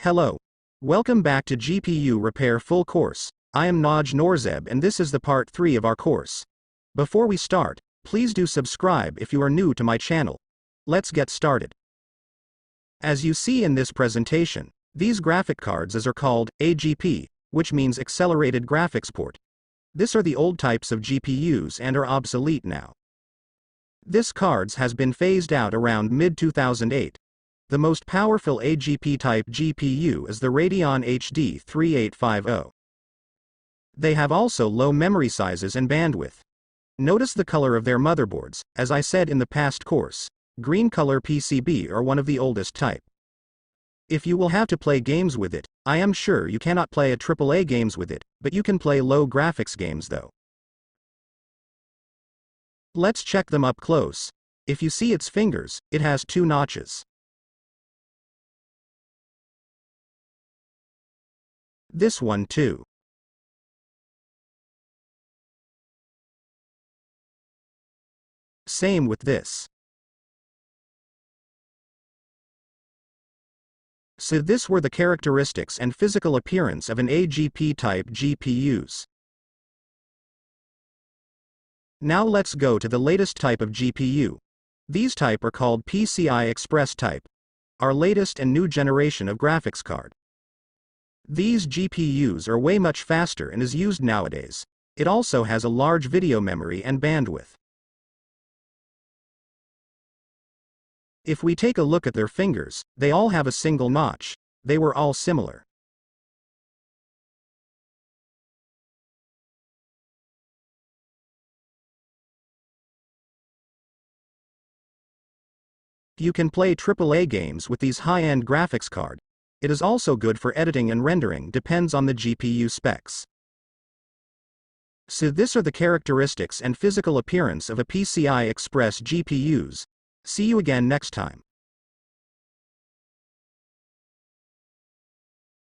Hello. Welcome back to GPU Repair Full Course. I am Naj Norzeb and this is the part 3 of our course. Before we start, please do subscribe if you are new to my channel. Let's get started. As you see in this presentation, these graphic cards are called AGP, which means Accelerated Graphics Port. These are the old types of GPUs and are obsolete now. This cards has been phased out around mid-2008. The most powerful AGP-type GPU is the Radeon HD 3850. They have also low memory sizes and bandwidth. Notice the color of their motherboards. As I said in the past course, green color PCB are one of the oldest type. If you will have to play games with it, I am sure you cannot play a AAA games with it, but you can play low graphics games though. Let's check them up close. If you see its fingers, it has 2 notches. This one too. Same with this. So this were the characteristics and physical appearance of an AGP type GPUs. Now let's go to the latest type of GPU. These type are called PCI Express type, our latest and new generation of graphics card. These GPUs are way much faster and is used nowadays. It also has a large video memory and bandwidth. If we take a look at their fingers, they all have a single notch. They were all similar. You can play AAA games with these high-end graphics card. It is also good for editing and rendering, depends on the GPU specs. So these are the characteristics and physical appearance of a PCI Express GPUs. See you again next time.